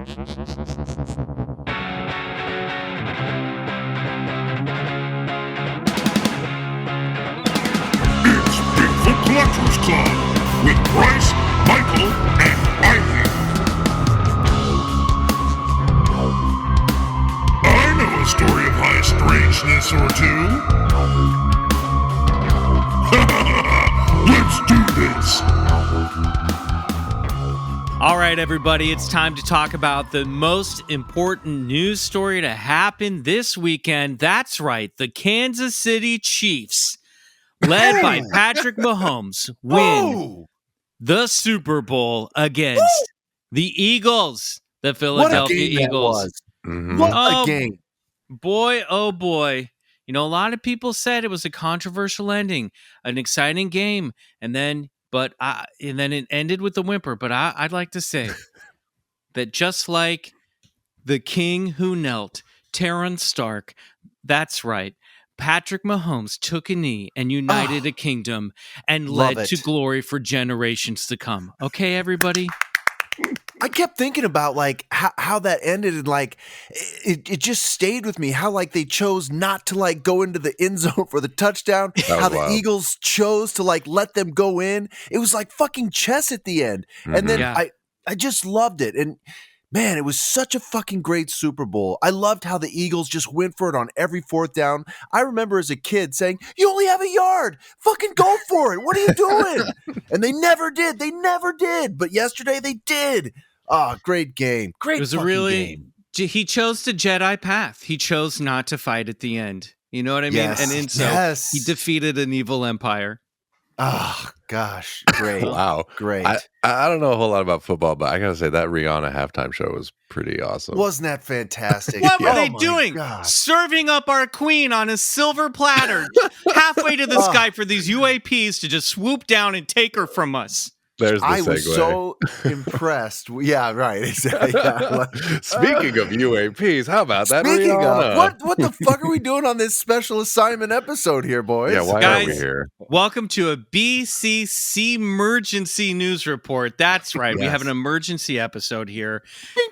It's Bigfoot Collectors Club with Bryce, Michael, and Ivan. I know a story of high strangeness or two. Let's do this. All right, everybody, it's time to talk about the most important news story to happen this weekend. That's right, the Kansas City Chiefs, led by Patrick Mahomes, win the Super Bowl against the Eagles, the Philadelphia Eagles. What a game. Boy, oh boy. You know, a lot of people said it was a controversial ending, an exciting game, and then it ended with a whimper. But I'd like to say that just like the king who knelt, Terran Stark, that's right, Patrick Mahomes took a knee and united a kingdom and led to glory for generations to come. Okay, everybody? I kept thinking about like how that ended, and like it just stayed with me. How like they chose not to like go into the end zone for the touchdown. How the Eagles chose to like let them go in. It was like fucking chess at the end. And then I just loved it. And man, it was such a fucking great Super Bowl. I loved how the Eagles just went for it on every fourth down. I remember as a kid saying, "You only have a yard. Fucking go for it. What are you doing?" And they never did. They never did. But yesterday they did. Oh, great game. Great. It was game. He chose the Jedi path. He chose not to fight at the end. You know what I mean? Yes. And he defeated an evil empire. Oh, gosh. Great. Wow. Great. I don't know a whole lot about football, but I got to say that Rihanna halftime show was pretty awesome. Wasn't that fantastic? What were they doing? God. Serving up our queen on a silver platter halfway to the sky for these UAPs to just swoop down and take her from us. There's the I segue. was so impressed. Yeah, right. Exactly. Yeah. Speaking of UAPs, how about that? Speaking Rihanna? of, what the fuck are we doing on this special assignment episode here, boys? Yeah, why Guys, are we here? Welcome to a BCC-mergency news report. That's right. We have an emergency episode here.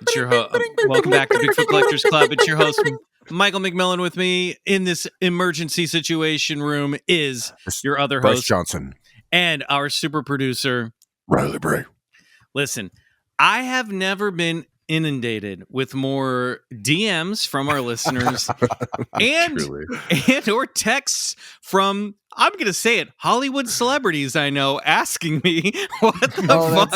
It's your welcome back to Bigfoot Collectors Club. It's your host, Michael McMillan. With me in this emergency situation room is your other Bryce host, Johnson, and our super producer, Riley Bray. Listen, I have never been inundated with more DMs from our listeners and or texts from, I'm going to say it, Hollywood celebrities I know asking me what the fuck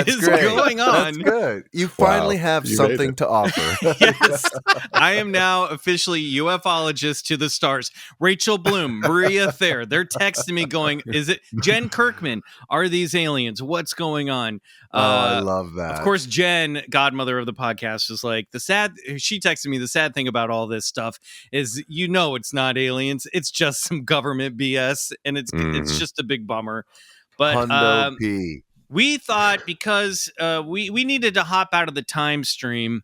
is going on. That's good. You finally have something to offer. Yes, I am now officially ufologist to the stars. Rachel Bloom, Maria Thayer, they're texting me going, is it Jen Kirkman? Are these aliens? What's going on? I love that. Of course, Jen, godmother of the podcast, was like, she texted me, the sad thing about all this stuff is, it's not aliens. It's just some government BS, and it's just a big bummer. But we thought, because we needed to hop out of the time stream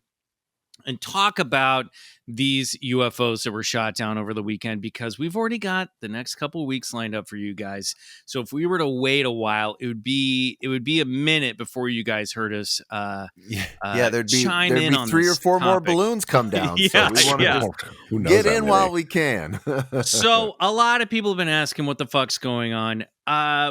and talk about these UFOs that were shot down over the weekend, because we've already got the next couple of weeks lined up for you guys. So if we were to wait a while, it would be a minute before you guys heard us. There'd be 3 or 4 more balloons come down. So we want to get in while we can. So a lot of people have been asking what the fuck's going on.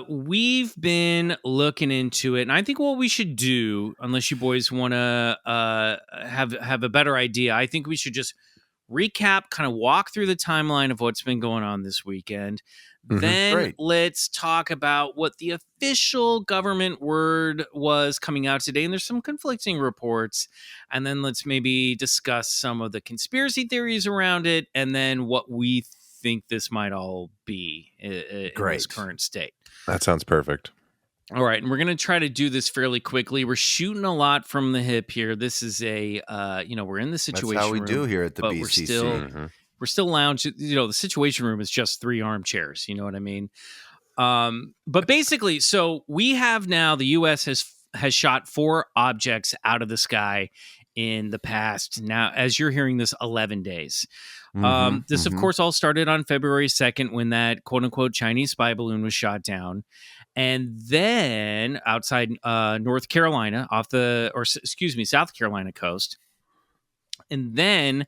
We've been looking into it, and I think what we should do, unless you boys want to have a better idea, I think we should just recap, kind of walk through the timeline of what's been going on this weekend. Then let's talk about what the official government word was coming out today. And there's some conflicting reports. And then let's maybe discuss some of the conspiracy theories around it, and then what we think this might all be in its current state. That sounds perfect. All right, and we're going to try to do this fairly quickly. We're shooting a lot from the hip here. This is we're in the situation room. That's how we do here at the BCC. We're still lounging. The situation room is just 3 armchairs. You know what I mean? But basically, so we have now, the U.S. has shot 4 objects out of the sky in the past, now as you're hearing this, 11 days. This, of mhm. course, all started on February 2nd when that quote-unquote Chinese spy balloon was shot down. And then outside North Carolina, South Carolina coast. And then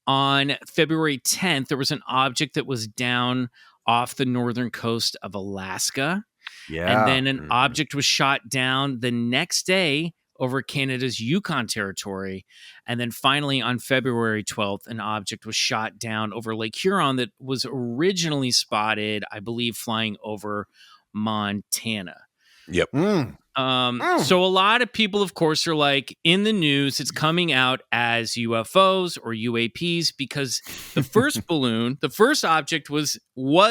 on February 10th, there was an object that was down off the northern coast of Alaska. Yeah. And then an object was shot down the next day over Canada's Yukon territory. And then finally on February 12th, an object was shot down over Lake Huron that was originally spotted, I believe, flying over Montana. Yep. So a lot of people, of course, are like, in the news, it's coming out as UFOs or UAPs because the first balloon, the first object was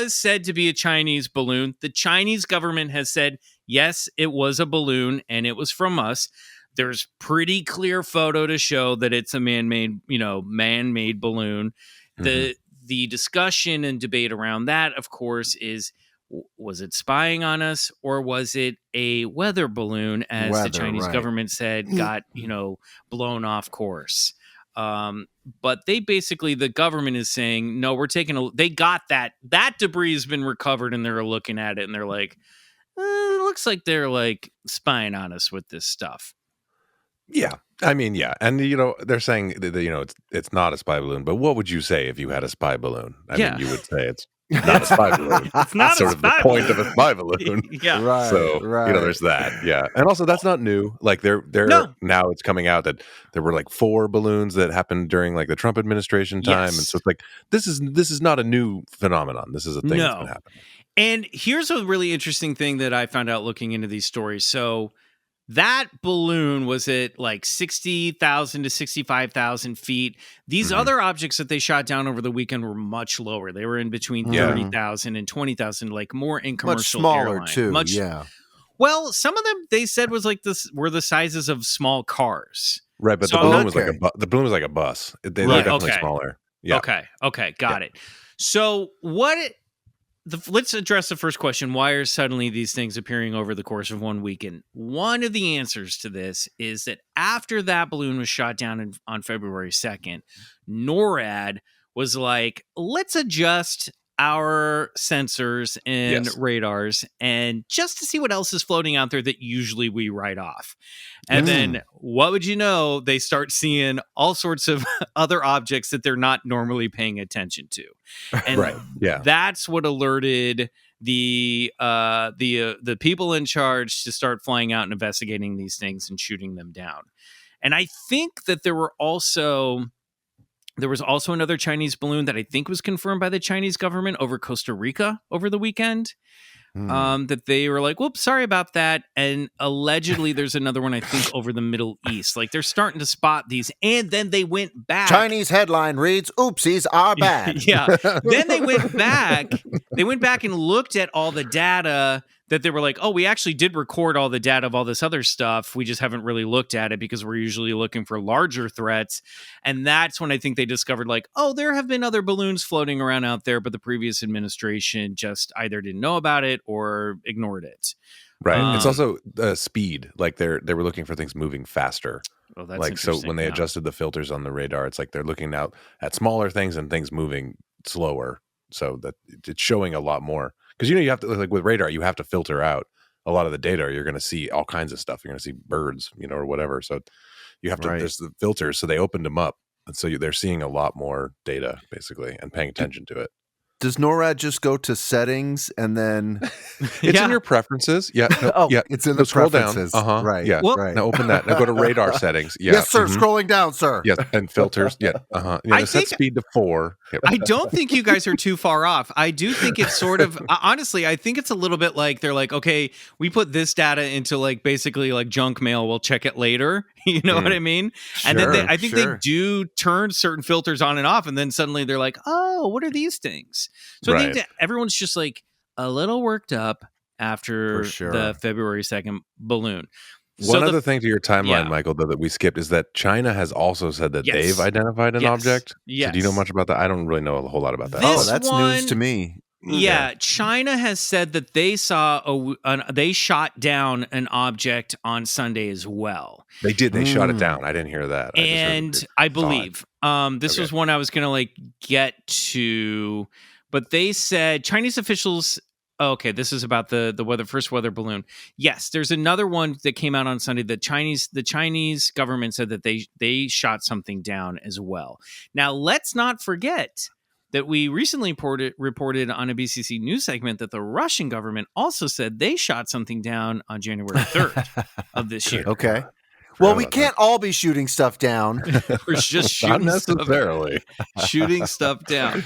said to be a Chinese balloon. The Chinese government has said, yes, it was a balloon and it was from us. There's pretty clear photo to show that it's a man-made balloon. The discussion and debate around that, of course, is, was it spying on us or was it a weather balloon, as the Chinese government said, got, blown off course? But they basically, the government is saying, no, they got that debris has been recovered and they're looking at it and they're like, it looks like they're like spying on us with this stuff. Yeah. I mean, yeah. And, they're saying that, it's not a spy balloon, but what would you say if you had a spy balloon? I mean, you would say it's not a spy balloon. It's not sort of the point of a spy balloon. Yeah. Right. So, there's that. Yeah. And also that's not new. Like now it's coming out that there were like 4 balloons that happened during like the Trump administration time. Yes. And so it's like, this is not a new phenomenon. This is a thing that's been happening. And here's a really interesting thing that I found out looking into these stories. So that balloon was at like 60,000 to 65,000 feet. These other objects that they shot down over the weekend were much lower. They were in between 30,000 and 20,000, like more in commercial much smaller airline. too. Well, some of them they said was like this were the sizes of small cars. Right, but So the balloon was like a bus. They're definitely smaller. Yeah. Okay, got it. So let's address the first question. Why are suddenly these things appearing over the course of one weekend? One of the answers to this is that after that balloon was shot down on February 2nd, NORAD was like, let's adjust our sensors and radars and just to see what else is floating out there that usually we write off. And then what would you know? They start seeing all sorts of other objects that they're not normally paying attention to. And that's what alerted the people in charge to start flying out and investigating these things and shooting them down. And I think that there was also another Chinese balloon that I think was confirmed by the Chinese government over Costa Rica over the weekend. That they were like, whoops, sorry about that. And allegedly there's another one, I think, over the Middle East. Like they're starting to spot these. And then they went back. Chinese headline reads, oopsies are bad. Then they went back. They went back and looked at all the data that they were like, oh, we actually did record all the data of all this other stuff. We just haven't really looked at it because we're usually looking for larger threats. And that's when I think they discovered like, oh, there have been other balloons floating around out there, but the previous administration just either didn't know about it or ignored it. Right. It's also speed. Like they were looking for things moving faster. Oh, that's like so when they adjusted the filters on the radar, it's like they're looking out at smaller things and things moving slower. So that it's showing a lot more. Because you have to, like with radar, you have to filter out a lot of the data. Or you're going to see all kinds of stuff. You're going to see birds, or whatever. So you have to. There's the filters, so they opened them up, and so they're seeing a lot more data basically and paying attention to it. Does NORAD just go to settings and then it's in your preferences? Yeah. No, it's in the scroll preferences. Down. Right. Yeah. Right. Now open that. Now go to radar settings. Yeah. Yes, sir. Scrolling down, sir. Yes, and filters. Yeah. Set speed to 4. Yep. I don't think you guys are too far off. I do think it's sort of honestly, I think it's a little bit like they're like, okay, we put this data into like basically like junk mail. We'll check it later. You know what I mean? And then I think they do turn certain filters on and off, and then suddenly they're like, oh, what are these things? So I think that everyone's just like a little worked up after the February 2nd balloon. One other thing to your timeline, Michael, though, that we skipped is that China has also said that they've identified an object. Yes. So do you know much about that? I don't really know a whole lot about that. That's news to me. Yeah, China has said that they saw they shot down an object on Sunday as well. They did. They shot it down. I didn't hear that. I believe this was one I was going to get to, but they said Chinese officials. Okay, this is about the first weather balloon. Yes, there's another one that came out on Sunday. The Chinese government said that they shot something down as well. Now, let's not forget that we recently reported on a BCC news segment that the Russian government also said they shot something down on January 3rd of this year. Okay. Well, we can't all be shooting stuff down. We're just shooting shooting stuff down.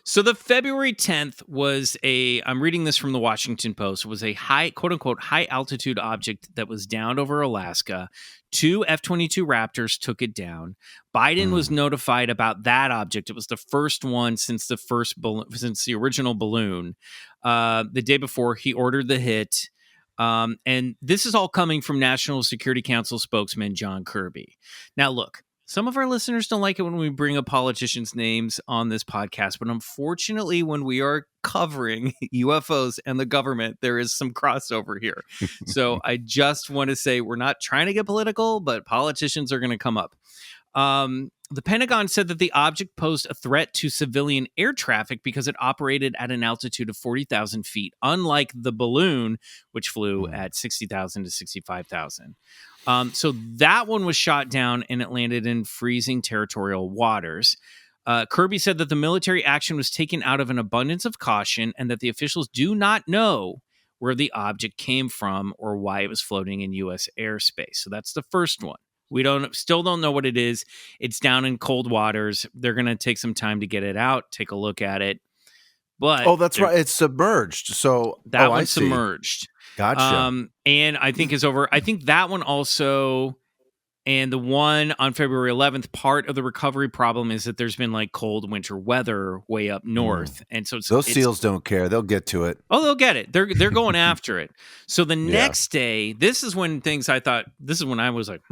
So the February 10th was I'm reading this from the Washington Post, was a quote unquote high altitude object that was downed over Alaska. 2 F-22 Raptors took it down. Biden was notified about that object. It was the first one since the original balloon. The day before, he ordered the hit. And this is all coming from National Security Council spokesman John Kirby. Now, look, some of our listeners don't like it when we bring up politicians' names on this podcast, but unfortunately, when we are covering UFOs and the government, there is some crossover here. So I just want to say we're not trying to get political, but politicians are going to come up. The Pentagon said that the object posed a threat to civilian air traffic because it operated at an altitude of 40,000 feet, unlike the balloon, which flew at 60,000 to 65,000. So that one was shot down and it landed in freezing territorial waters. Kirby said that the military action was taken out of an abundance of caution and that the officials do not know where the object came from or why it was floating in U.S. airspace. So that's the first one. We still don't know what it is. It's down in cold waters. They're going to take some time to get it out, take a look at it. But that's right. It's submerged. So that one's submerged. Gotcha. And I think is over. I think that one also, and the one on February 11th, part of the recovery problem is that there's been like cold winter weather way up north. And so those seals don't care. They'll get to it. Oh, they'll get it. They're going after it. So the next day, this is when I was like,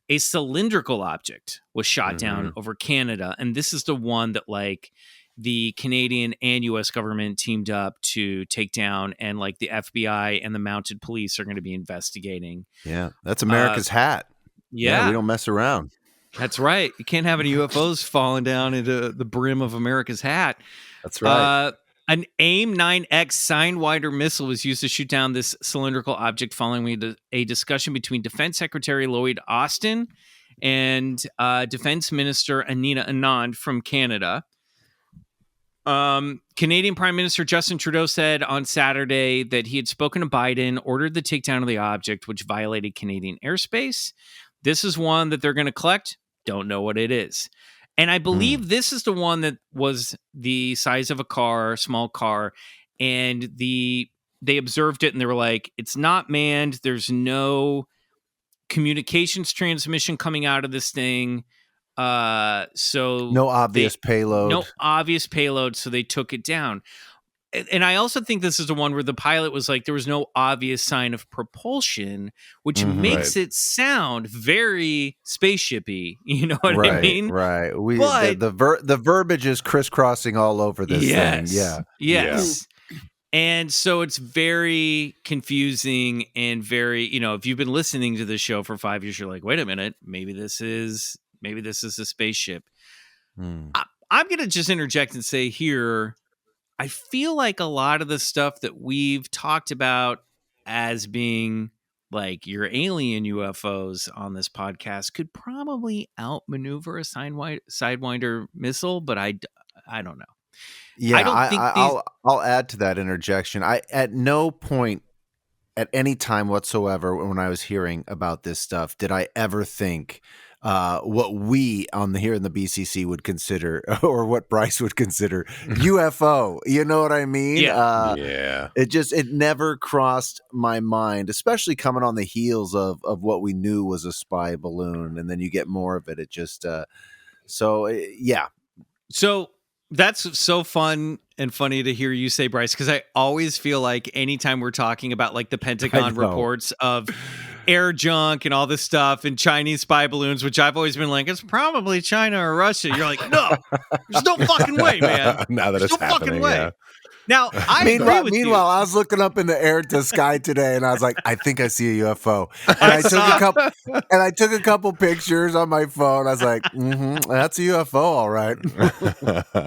a cylindrical object was shot down over Canada. And this is the one that like the Canadian and U.S. government teamed up to take down, and like the FBI and the mounted police are going to be investigating. Yeah, that's America's hat. Yeah, we don't mess around. That's right. You can't have any UFOs falling down into the brim of America's hat. That's right. An AIM-9X Sidewinder missile was used to shoot down this cylindrical object following a discussion between Defense Secretary Lloyd Austin and Defense Minister Anita Anand from Canada. Canadian Prime Minister Justin Trudeau said on Saturday that he had spoken to Biden, ordered the takedown of the object, which violated Canadian airspace. This is one that they're going to collect. Don't know what it is. And I believe this is the one that was the size of a car, small car, and they observed it and they were like, it's not manned. There's no communications transmission coming out of this thing. So no obvious payload. So they took it down. And I also think this is the one where the pilot was like, there was no obvious sign of propulsion, which makes it sound very spaceshipy. You know what I mean? Right. The verbiage is crisscrossing all over this thing. Yeah. Yes. Yeah. And so it's very confusing and very, if you've been listening to the show for 5 years, you're like, wait a minute, maybe this is a spaceship. I'm going to just interject and say here, I feel like a lot of the stuff that we've talked about as being like your alien UFOs on this podcast could probably outmaneuver a Sidewinder missile, but I don't know. Yeah, I'll add to that interjection. I at no point at any time whatsoever when I was hearing about this stuff did I ever think what we here in the BCC would consider, or what Bryce would consider UFO. You know what I mean? Yeah. It never crossed my mind, especially coming on the heels of what we knew was a spy balloon, and then you get more of it. It just yeah. So that's so fun and funny to hear you say, Bryce, because I always feel like anytime we're talking about like the Pentagon reports of air junk and all this stuff and Chinese spy balloons, which I've always been like, it's probably China or Russia. You're like, no, there's no fucking way, man. Now that there's it's no happening, fucking way. Now, I agree with you. Meanwhile, I was looking up in the air to the sky today, and I was like, I think I see a UFO. And I took a couple pictures on my phone. I was like, that's a UFO, all right.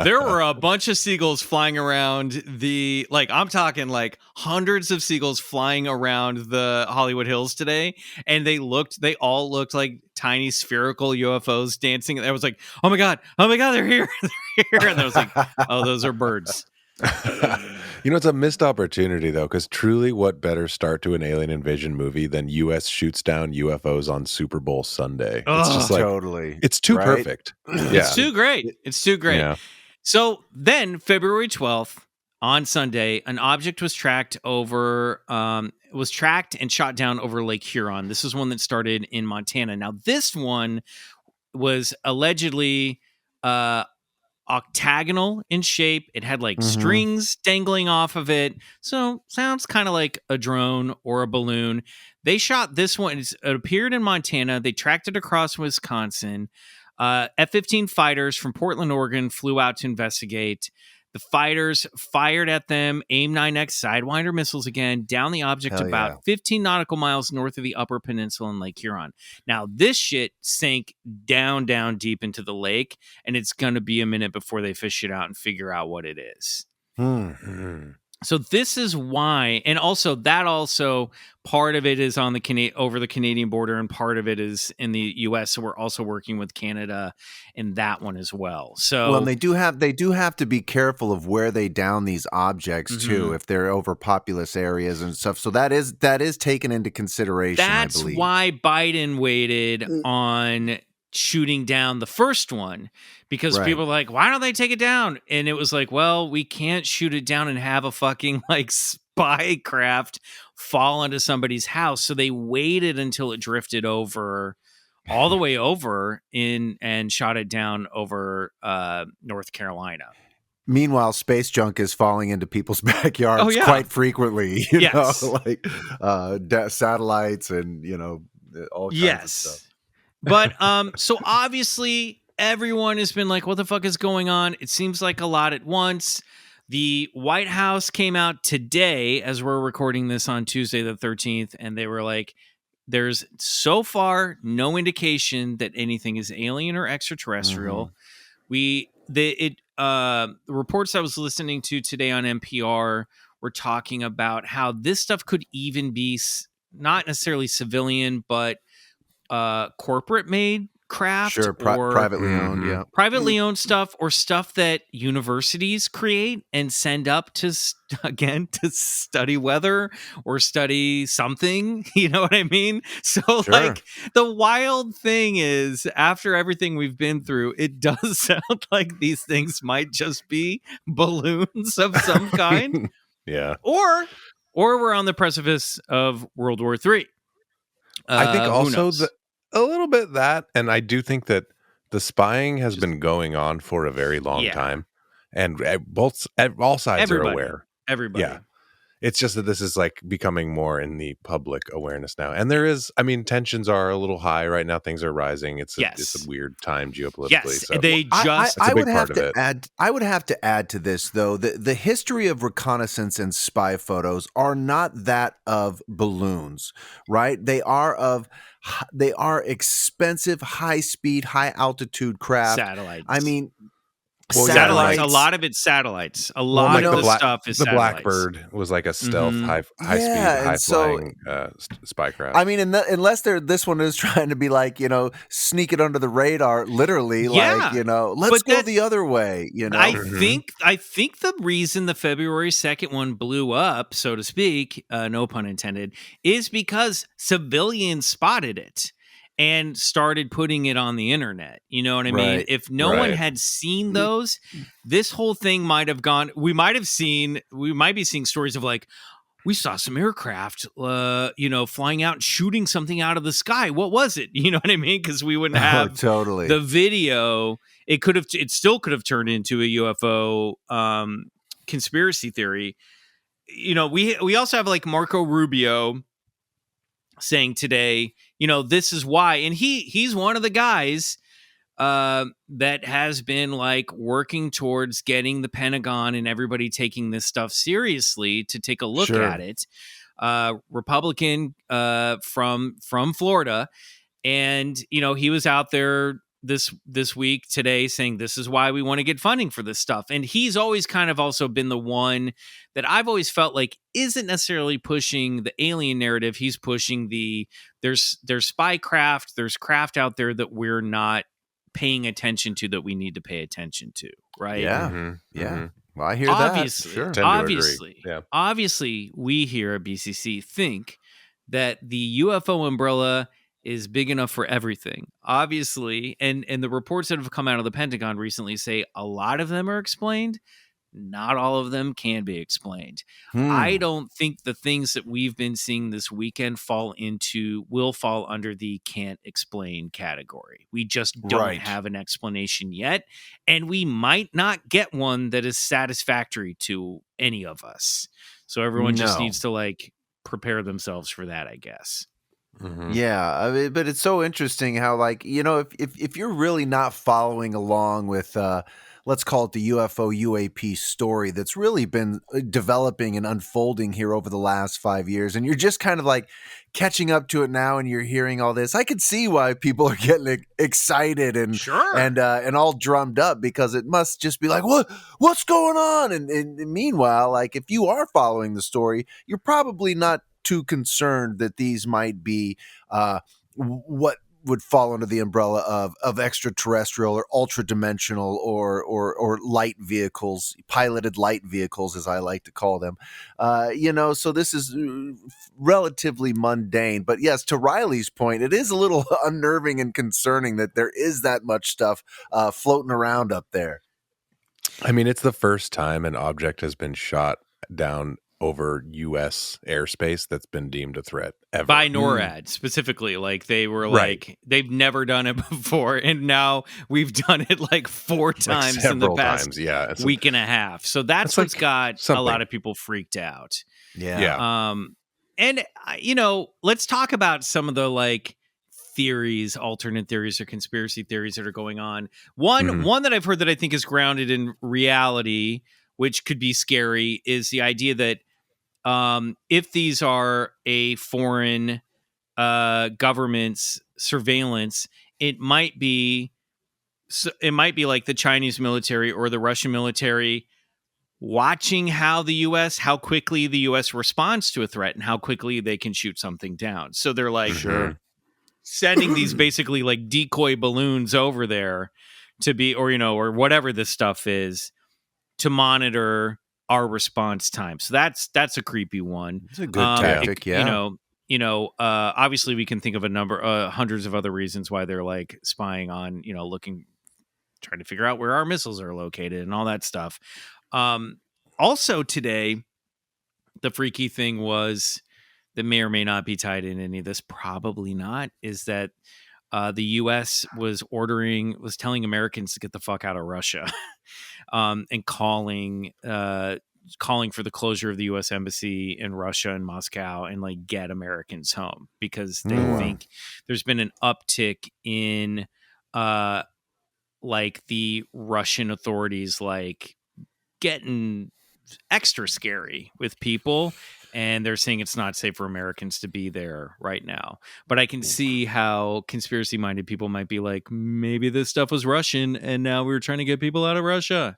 There were a bunch of seagulls flying around I'm talking like hundreds of seagulls flying around the Hollywood Hills today, and they all looked like tiny spherical UFOs dancing. I was like, oh my god, they're here, they're here, and I was like, oh, those are birds. It's a missed opportunity though, because truly, what better start to an alien invasion movie than U.S. shoots down UFOs on Super Bowl Sunday? It's just like totally. It's too perfect. Yeah. It's too great. It's too great. Yeah. So then, February 12th on Sunday, an object was tracked and shot down over Lake Huron. This is one that started in Montana. Now, this one was allegedly octagonal in shape. It had like strings dangling off of it. So sounds kind of like a drone or a balloon. They shot this one. It appeared in Montana. They tracked it across Wisconsin. F-15 fighters from Portland, Oregon flew out to investigate. The fighters fired at them AIM-9X Sidewinder missiles again down the object about 15 nautical miles north of the Upper Peninsula in Lake Huron. Now, this shit sank down deep into the lake, and it's going to be a minute before they fish it out and figure out what it is. So this is why, and also part of it is on over the Canadian border, and part of it is in the U.S. So we're also working with Canada in that one as well. So, well, and they do have to be careful of where they down these objects too, if they're over populous areas and stuff. So that is taken into consideration. That's why Biden waited on shooting down the first one, because people are like, why don't they take it down? And it was like, well, we can't shoot it down and have a fucking like spy craft fall into somebody's house. So they waited until it drifted over all the way over and shot it down over North Carolina. Meanwhile, space junk is falling into people's backyards quite frequently. You know, like satellites and all kinds of stuff. But so obviously everyone has been like, what the fuck is going on? It seems like a lot at once. The White House came out today as we're recording this on Tuesday the 13th, and they were like, there's so far no indication that anything is alien or extraterrestrial. The reports I was listening to today on NPR were talking about how this stuff could even be not necessarily civilian, but corporate made craft, or privately owned, privately owned stuff, or stuff that universities create and send up to study weather or study something. You know what I mean? So like the wild thing is, after everything we've been through, it does sound like these things might just be balloons of some kind. Or we're on the precipice of World War III. I think also a little bit that, and I do think that the spying has been going on for a very long time, and all sides are aware. Everybody. Yeah. It's just that this is like becoming more in the public awareness now. And there is, tensions are a little high right now. Things are rising. It's a weird time geopolitically. Yes, so they just. I would have to add to this though. The history of reconnaissance and spy photos are not that of balloons, right? They are expensive, high speed, high altitude craft. Satellites. I mean. Satellites. A lot of it's satellites. A lot of the stuff is satellites. The Blackbird was like a stealth, high speed, high flying spy craft. I mean, unless this one is trying to be like, sneak it under the radar, literally, like, let's go the other way. I think the reason the February 2nd one blew up, so to speak, no pun intended, is because civilians spotted it and started putting it on the internet. You know what I mean? If no one had seen those, this whole thing might have gone. We might be seeing stories of like, we saw some aircraft, flying out and shooting something out of the sky. What was it? You know what I mean? Because we wouldn't have the video. It still could have turned into a UFO conspiracy theory. We also have like Marco Rubio saying today, this is why, and he's one of the guys that has been like working towards getting the Pentagon and everybody taking this stuff seriously to take a look at it. Republican from Florida, and he was out there this week today saying this is why we want to get funding for this stuff. And he's always kind of also been the one that I've always felt like isn't necessarily pushing the alien narrative. He's pushing there's spy craft, there's craft out there that we're not paying attention to, that we need to pay attention to, right? Yeah. Well, I hear obviously, that. Sure. Obviously, we here at BCC think that the UFO umbrella is big enough for everything, obviously, and the reports that have come out of the Pentagon recently say a lot of them are explained. Not all of them can be explained. I don't think the things that we've been seeing this weekend will fall under the can't explain category. We just don't have an explanation yet, and we might not get one that is satisfactory to any of us. So everyone just needs to like prepare themselves for that, I guess. Yeah, I mean, but it's so interesting how, like, if you're really not following along with, let's call it the UFO UAP story that's really been developing and unfolding here over the last 5 years, and you're just kind of like catching up to it now, and you're hearing all this, I could see why people are getting excited and all drummed up, because it must just be like, what's going on? And meanwhile, like, if you are following the story, you're probably not too concerned that these might be what would fall under the umbrella of extraterrestrial or ultra dimensional or light vehicles, piloted light vehicles, as I like to call them. So this is relatively mundane. But yes, to Riley's point, it is a little unnerving and concerning that there is that much stuff floating around up there. I mean, it's the first time an object has been shot down over U.S. airspace that's been deemed a threat ever. By NORAD specifically. Like, they were like, they've never done it before, and now we've done it like 4 times in the past week and a half. So that's what's got a lot of people freaked out. And let's talk about some of the like theories, alternate theories or conspiracy theories that are going on. One that I've heard that I think is grounded in reality, which could be scary, is the idea that if these are a foreign government's surveillance, it might be like the Chinese military or the Russian military watching how quickly the U.S. responds to a threat and how quickly they can shoot something down. So they're like sending these basically like decoy balloons over there to be, or whatever this stuff is, to monitor our response time. So that's a creepy one. It's a good tactic, obviously we can think of hundreds of other reasons why they're like spying on, trying to figure out where our missiles are located and all that stuff. Also today, the freaky thing was, that may or may not be tied in any of this, probably not, is that the U.S. was telling Americans to get the fuck out of Russia, and calling for the closure of the U.S. embassy in Russia and Moscow, and like get Americans home, because they think there's been an uptick in like the Russian authorities like getting extra scary with people. And they're saying it's not safe for Americans to be there right now. But I can see how conspiracy-minded people might be like, maybe this stuff was Russian, and now we're trying to get people out of Russia.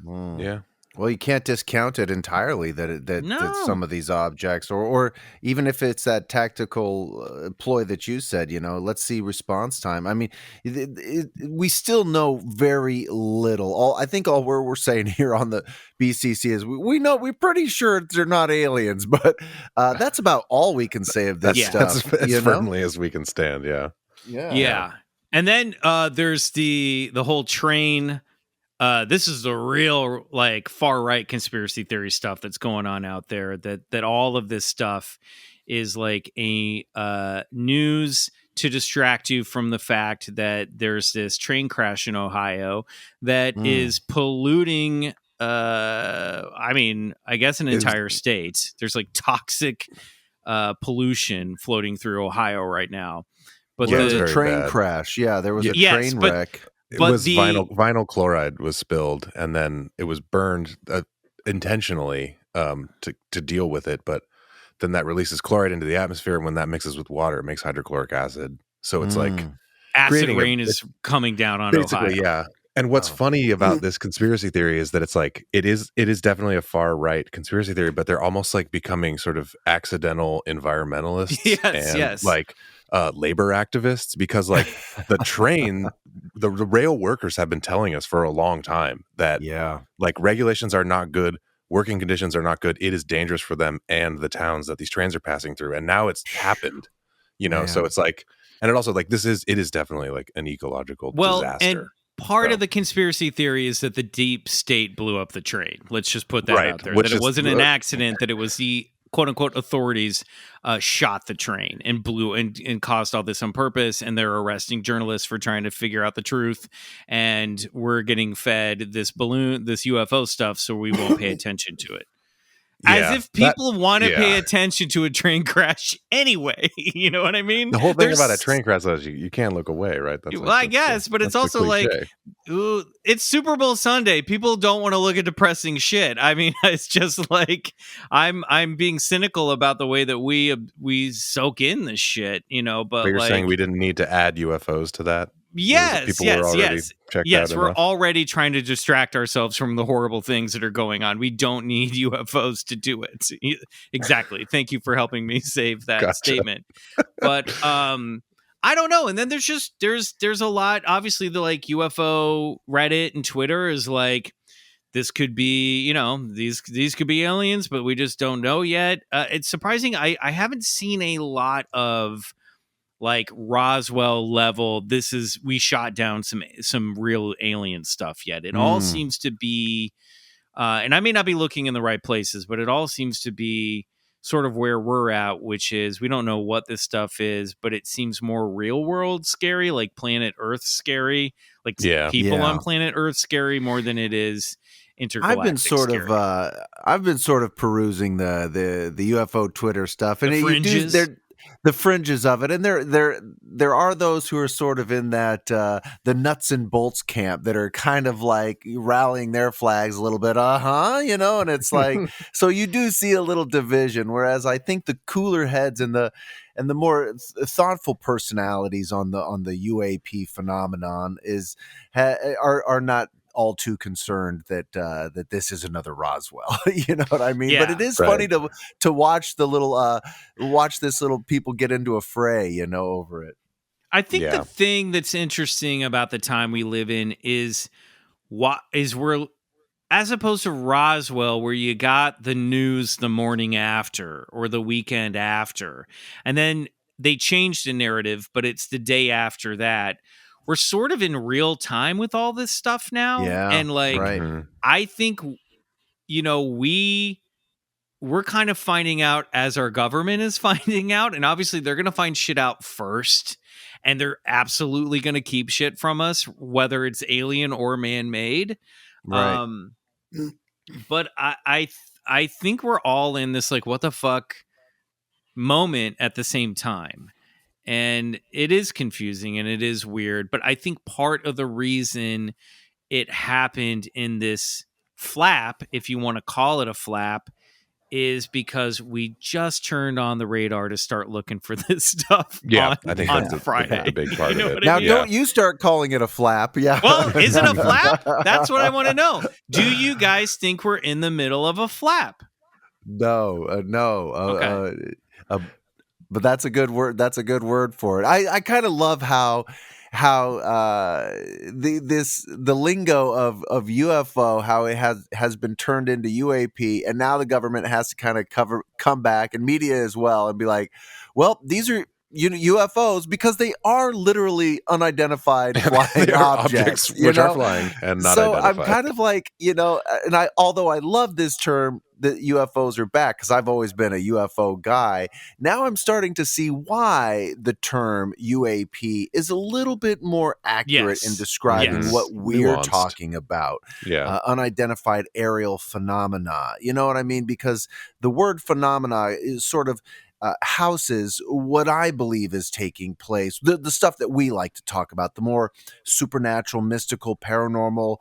Yeah. Well, you can't discount it entirely that some of these objects, or even if it's that tactical ploy that you said, let's see response time. I mean, we still know very little. I think all we're saying here on the BCC is we're pretty sure they're not aliens, but that's about all we can say of this stuff. That's as firmly as we can stand. Yeah. And then there's the whole train. This is the real like far right conspiracy theory stuff that's going on out there. That all of this stuff is like a news to distract you from the fact that there's this train crash in Ohio that is polluting. I guess an entire state. There's like toxic pollution floating through Ohio right now. But there was it's a very train bad. crash. Yeah, there was a Yes, train but- wreck. It But was the- vinyl chloride was spilled, and then it was burned intentionally to deal with it. But then that releases chloride into the atmosphere, and when that mixes with water, it makes hydrochloric acid. So it's like Acid creating rain is coming down on basically, Ohio. yeah. And what's funny about this conspiracy theory is that it's like it is definitely a far right conspiracy theory, but they're almost like becoming sort of accidental environmentalists Yes, and yes. like labor activists, because like the rail workers have been telling us for a long time that like regulations are not good, working conditions are not good. It is dangerous for them and the towns that these trains are passing through, and now it's happened. So it's like, and it also like it is definitely like an ecological disaster. And part of the conspiracy theory is that the deep state blew up the train. Let's just put that out there. That it wasn't an accident, that it was the quote unquote authorities shot the train and blew and caused all this on purpose. And they're arresting journalists for trying to figure out the truth. And we're getting fed this UFO stuff, so we won't pay attention to it. As if people want to pay attention to a train crash anyway. You know what I mean? The whole thing about a train crash is you can't look away, right? I guess, but it's also like, ooh, it's Super Bowl Sunday. People don't want to look at depressing shit. I mean, it's just like I'm being cynical about the way that we soak in this shit, But you're like, saying we didn't need to add UFOs to that? Yes, yes. We're already trying to distract ourselves from the horrible things that are going on. We don't need UFOs to do it. Exactly. Thank you for helping me save that statement. But I don't know. And then there's a lot. Obviously, the like UFO Reddit and Twitter is like, this could be, these could be aliens, but we just don't know yet. It's surprising. I haven't seen a lot of like Roswell level, we shot down some real alien stuff yet. It all seems to be, and I may not be looking in the right places, but it all seems to be sort of where we're at, which is we don't know what this stuff is, but it seems more real world scary, like planet Earth scary, like people on planet Earth scary more than it is intergalactic. I've been sort of perusing the UFO Twitter stuff, and the fringes. The fringes of it, and there are those who are sort of in that the nuts and bolts camp that are kind of like rallying their flags a little bit, and it's like so you do see a little division. Whereas I think the cooler heads and the more thoughtful personalities on the UAP phenomenon are not all too concerned that this is another Roswell. You know what I mean? Yeah, but it is funny to watch the little watch this little people get into a fray, over it. I think the thing that's interesting about the time we live in is we're, as opposed to Roswell, where you got the news the morning after or the weekend after, and then they changed the narrative, but it's the day after that. We're sort of in real time with all this stuff now. And like, I think, we're kind of finding out as our government is finding out. And obviously they're going to find shit out first. And they're absolutely going to keep shit from us, whether it's alien or man-made. Right. But I think we're all in this, like, what the fuck moment at the same time. And it is confusing and it is weird, but I think part of the reason it happened in this flap, if you want to call it a flap, is because we just turned on the radar to start looking for this stuff I think on that's Friday. a big part of it. Now, don't you start calling it a flap. Yeah. Well, is it a flap? That's what I want to know. Do you guys think we're in the middle of a flap? No. Okay. But that's a good word. That's a good word for it. I kind of love how the lingo of UFO, how it has been turned into UAP, and now the government has to kind of come back, and media as well, and be like, well, these are UFOs because they are literally unidentified flying objects which are flying and not so identified. I'm kind of like, and although I love this term that UFOs are back, because I've always been a UFO guy, now I'm starting to see why the term UAP is a little bit more accurate in describing what we're talking about. Unidentified aerial phenomena. You know what I mean? Because the word phenomena is sort of houses what I believe is taking place, the stuff that we like to talk about, the more supernatural, mystical, paranormal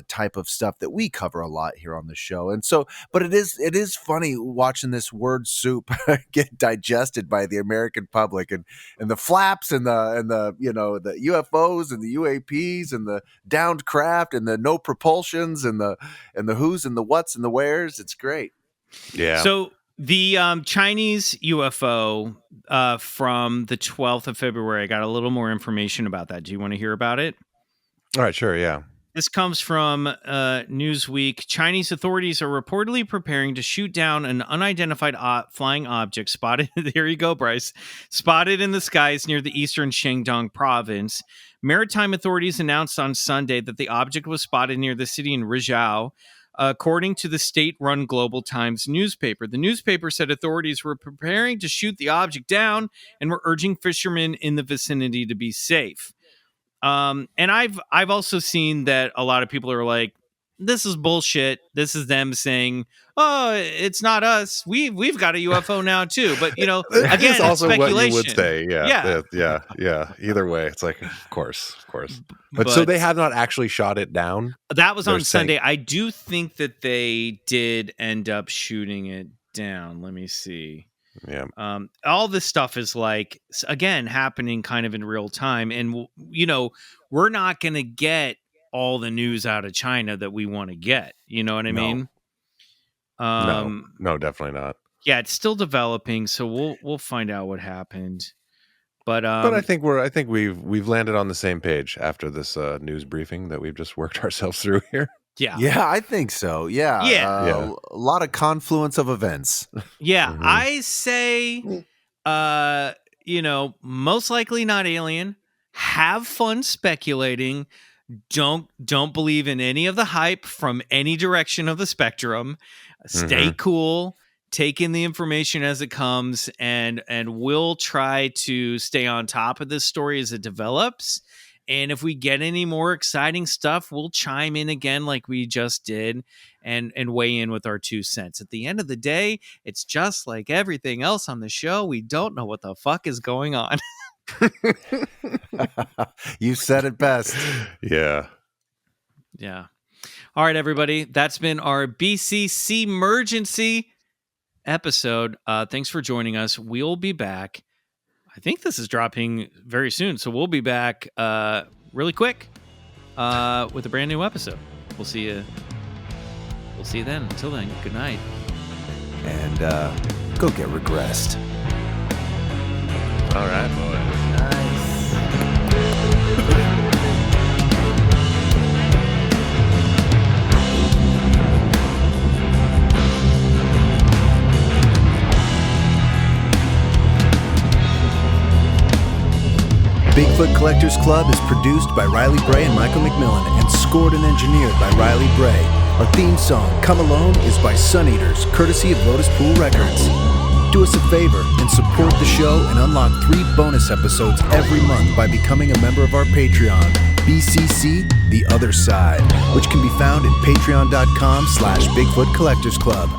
type of stuff that we cover a lot here on the show. And so, but it is funny watching this word soup get digested by the American public, and the flaps and the the UFOs and the UAPs and the downed craft and the no propulsions and the who's and the what's and the where's. It's great. Yeah. So the Chinese UFO from the 12th of February, I got a little more information about that. Do you want to hear about it? All right, sure, yeah. This comes from Newsweek. Chinese authorities are reportedly preparing to shoot down an unidentified flying object spotted. There you go, Bryce. Spotted in the skies near the eastern Shandong province. Maritime authorities announced on Sunday that the object was spotted near the city in Rizhao, according to the state-run Global Times newspaper. The newspaper said authorities were preparing to shoot the object down and were urging fishermen in the vicinity to be safe. And I've also seen that a lot of people are like, this is bullshit. This is them saying, "Oh, it's not us. We've got a UFO now too." But again, it's also speculation. what you would say. Yeah. Either way, it's like, of course. But so they have not actually shot it down. That was on Sunday. I do think that they did end up shooting it down. Let me see. Yeah. All this stuff is like, again, happening kind of in real time, and we're not going to get all the news out of China that we want to get. You know what I mean? No, definitely not. Yeah, it's still developing, so we'll find out what happened. But I think we've landed on the same page after this news briefing that we've just worked ourselves through here. Yeah, I think so. Yeah. A lot of confluence of events. Yeah, Mm-hmm. I say, most likely not alien. Have fun speculating. Don't believe in any of the hype from any direction of the spectrum. Stay cool. Take in the information as it comes, and we'll try to stay on top of this story as it develops. And if we get any more exciting stuff, we'll chime in again like we just did and weigh in with our 2 cents. At the end of the day, it's just like everything else on the show. We don't know what the fuck is going on. You said it best. Yeah. Yeah. All right, everybody. That's been our BCC-mergency episode. Thanks for joining us. We'll be back. I think this is dropping very soon, so we'll be back really quick with a brand new episode. We'll see you then. Until then, good night. And go get regressed. All right, boys. Nice. Bigfoot Collectors Club is produced by Riley Bray and Michael McMillan and scored and engineered by Riley Bray. Our theme song, Come Alone, is by Sun Eaters, courtesy of Lotus Pool Records. Do us a favor and support the show and unlock 3 bonus episodes every month by becoming a member of our Patreon, BCC The Other Side, which can be found at patreon.com/Bigfoot Collectors Club.